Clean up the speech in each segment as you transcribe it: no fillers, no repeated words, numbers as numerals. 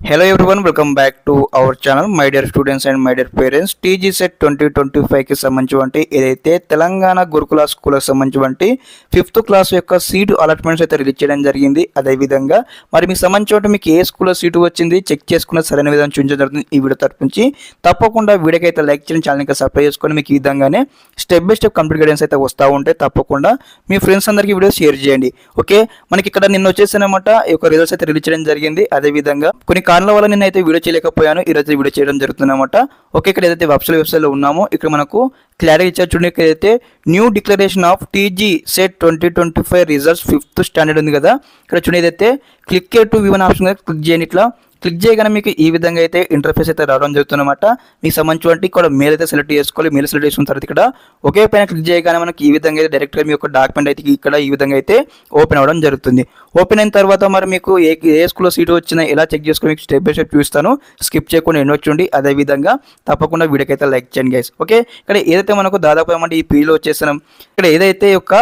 Hello everyone, welcome back to our channel. My dear students and my dear parents, TG set 2025 కి సంబంధించి ఏదైతే తెలంగాణ గురుకుల స్కూల్కి సంబంధించి 5th క్లాస్ యొక్క సీటు అలాట్మెంట్స్ అయితే రిలీజ్ చేయడం జరిగింది. అదే విధంగా మరి మీకు సంబంధించి మీకు ఏ స్కూల్లో సీటు వచ్చింది చెక్ చేసుకున్న సరైన విధానం చూపించడం జరుగుతుంది. ఈ వీడియో తరపు నుంచి తప్పకుండా వీడియోకి అయితే లైక్ చేయండి, ఛానల్కి సబ్స్క్రైబ్ చేసుకొని మీకు ఈ విధంగానే step by step complete guidance అయితే వస్తూ ఉంటాయి. తప్పకుండా మీ ఫ్రెండ్స్ అందరికీ వీడియో షేర్ చేయండి. ఓకే, మనకి ఇక్కడ నిన్న వచ్చేసినమాట ఈ యొక్క రిజల్ట్స్ అయితే రిలీజ్ చేయడం జరిగింది. అదే విధంగా కొన్ని కారణాల వల్ల నేను అయితే వీడియో చేయలేకపోయాను, ఈరోజు వీడియో చేయడం జరుగుతుంది అనమాట. ఓకే, ఇక్కడ ఏదైతే వెబ్సైట్లో ఉన్నామో ఇక్కడ మనకు క్లారిటీ ఇచ్చారు చూడండి. ఇక్కడ అయితే new declaration of TG set 2025 results 5th standard ఉంది కదా. ఇక్కడ చూడండి ఏదైతే క్లిక్ టు వివన్ ఆప్షన్ క్లిక్ చేయండి. ఇట్లా క్లిక్ చేయగానే మీకు ఈ విధంగా అయితే ఇంటర్ఫేస్ అయితే రావడం జరుగుతుందన్నమాట. మీకు సంబంధించి ఇక్కడ మెయిల్ అయితే సెలెక్ట్ చేసుకోవాలి. మెయిల్ సెలెక్ట్ చేసుకున్న తర్వాత ఇక్కడ ఒకే పైన క్లిక్ చేయగానే మనకి ఈ విధంగా అయితే డైరెక్ట్గా మీ యొక్క డాక్యుమెంట్ అయితే ఇక్కడ ఈ విధంగా అయితే ఓపెన్ అవ్వడం జరుగుతుంది. ఓపెన్ అయిన తర్వాత మరి మీకు ఏ స్కూల్లో సీటు వచ్చినా ఎలా చెక్ చేసుకుని మీకు స్టెప్ బై స్టెప్ చూస్తాను. స్కిప్ చేయకుండా ఎన్నో చూడండి. అదేవిధంగా తప్పకుండా వీడియోకి అయితే లైక్ చేయండి గైస్. ఓకే, ఇక్కడ ఏదైతే మనకు దాదాపు ఏమంటే ఈ పేజీలో వచ్చేసాం. ఇక్కడ ఏదైతే యొక్క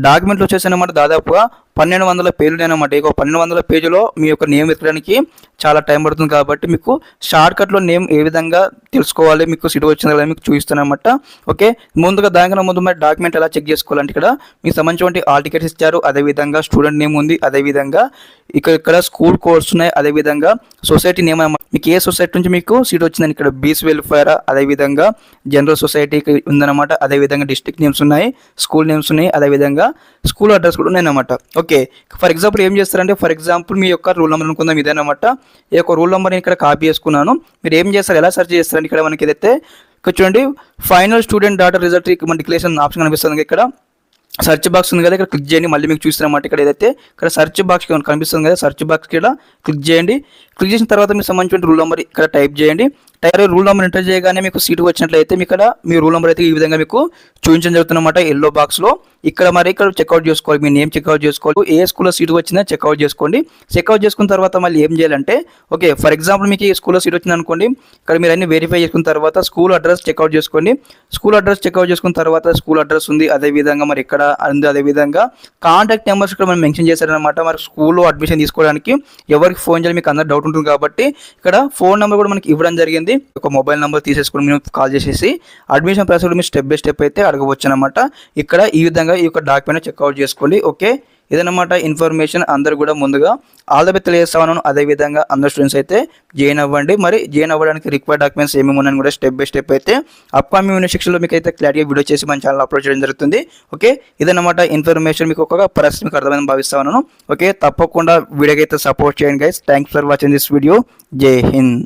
డాక్యుమెంట్లు వచ్చేసానమాట దాదాపుగా 1200 పేజీలు అనమాట. ఇక 1200 పేజీలో మీ యొక్క నేమ్ వెతకడానికి చాలా టైం పడుతుంది కాబట్టి మీకు షార్ట్కట్లో నేమ్ ఏ విధంగా తెలుసుకోవాలి, మీకు సీటు వచ్చింది కదా మీకు చూపిస్తాను అనమాట. ఓకే, ముందుగా దానికన్నా ముందు మరి డాక్యుమెంట్ ఎలా చెక్ చేసుకోవాలంటే ఇక్కడ మీకు సంబంధించిన ఆల్ టికెట్స్ ఇచ్చారు. అదేవిధంగా స్టూడెంట్ నేమ్ ఉంది. అదేవిధంగా ఇక్కడ స్కూల్ కోర్స్ ఉన్నాయి. అదేవిధంగా సొసైటీ నేమ్ అనమాట. మీకు ఏ సొసైటీ నుంచి మీకు సీట్ వచ్చిందని ఇక్కడ బీస్ వెల్ఫేర్, అదేవిధంగా జనరల్ సొసైటీ ఉందన్నమాట. అదేవిధంగా డిస్ట్రిక్ట్ నేమ్స్ ఉన్నాయి, స్కూల్ నేమ్స్ ఉన్నాయి, అదేవిధంగా స్కూల్ అడ్రస్ కూడా ఉన్నాయన్నమాట. ఓకే, ఫర్ ఎగ్జాంపుల్ ఏం చేస్తారంటే ఫర్ ఎగ్జాంపుల్ మీ యొక్క రూల్ నెంబర్ అనుకుందాం ఇదేనమాట. ఈ యొక్క రూల్ నెంబర్ ఇక్కడ కాపీ చేసుకున్నాను. మీరు ఏం చేస్తారు, ఎలా సెర్చ్ చేస్తారంటే ఇక్కడ మనకి ఏదైతే ఇక్కడ చూడండి ఫైనల్ స్టూడెంట్ డాటా రిజల్ట్ మన డిక్లరేషన్ ఆప్షన్ కనిపిస్తుంది. ఇక్కడ సర్చ్ బాక్స్ ఉంది కదా, ఇక్కడ క్లిక్ చేయండి. మళ్ళీ మీకు చూస్తున్నమాట ఇక్కడ ఏదైతే ఇక్కడ సర్చ్ బాక్స్ కనిపిస్తుంది కదా, సర్చ్ బాక్స్ ఇక్కడ క్లిక్ చేయండి. క్లిక్ చేసిన తర్వాత మీకు సంబంధించిన రూల్ నెంబర్ ఇక్కడ టైప్ చేయండి. రూల్ నెంబర్ ఎంటర్ చేయగానే మీకు సీటు వచ్చినట్లయితే మీకు ఇక్కడ మీ రూల్ నెంబర్ అయితే ఈ విధంగా మీకు చూపించడం జరుగుతుందన్నమాట ఎల్లో బాక్స్లో. ఇక్కడ చెక్అవుట్ చేసుకోవాలి, మీ నేమ్ చెక్అవుట్ చేసుకోవాలి. ఏ స్కూల్లో సీటు వచ్చిందో చెక్అవుట్ చేసుకోండి. చెక్అవుట్ చేసుకున్న తర్వాత మళ్ళీ ఏం చేయాలంటే ఓకే ఫర్ ఎగ్జాంపుల్ మీకు ఈ స్కూల్లో సీట్ వచ్చింది అనుకోండి. ఇక్కడ మీరు అన్ని వెరిఫై చేసుకున్న తర్వాత స్కూల్ అడ్రస్ చెక్అవుట్ చేసుకోండి. స్కూల్ అడ్రస్ చెక్అవుట్ చేసుకున్న తర్వాత స్కూల్ అడ్రస్ ఉంది, అదేవిధంగా మరి ఇక్కడ ఉంది, అదేవిధంగా కాంటాక్ట్ నెంబర్స్ ఇక్కడ మనం మెన్షన్ చేశారనమాట. మరి స్కూల్లో అడ్మిషన్ తీసుకోవడానికి ఎవరికి ఫోన్ చేయాలి మీకు అందరూ డౌట్ ఉంటుంది కాబట్టి ఇక్కడ ఫోన్ నెంబర్ కూడా మనకి ఇవ్వడం జరిగింది. ఒక మొబైల్ నెంబర్ తీసేసుకుని మీరు కాల్ చేసేసి అడ్మిషన్ ప్రాసెస్ మీరు స్టెప్ బై స్టెప్ అయితే అడగవచ్చు అనమాట. ఇక్కడ ఈ విధంగా ఈ యొక్క డాక్యుమెంట్ చెక్అవుట్ చేసుకోండి. ఓకే, ఇదన్నమాట ఇన్ఫర్మేషన్. అందరూ కూడా ముందుగా ఆల్ ద బెస్ట్ తెలియజేస్తాను. అదేవిధంగా అందరు స్టూడెంట్స్ అయితే జాయిన్ అవ్వండి. మరి జాయిన్ అవ్వడానికి రిక్వైర్డ్ డాక్యుమెంట్స్ ఏమేమి ఉన్నాయని కూడా స్టెప్ బై స్టెప్ అయితే అప్కమింగ్ సెక్షన్లో మీకు అయితే క్లారిటీగా వీడియో చేసి మన ఛానల్ అప్లోడ్ చేయడం జరుగుతుంది. ఓకే, ఇదన్నమాట ఇన్ఫర్మేషన్. మీకు ఒక పరిస్థితి మీకు అర్థమైందని భావిస్తాను. ఓకే, తప్పకుండా వీడియోకి అయితే సపోర్ట్ చేయండి guys. Thanks for watching this video. జై హింద్.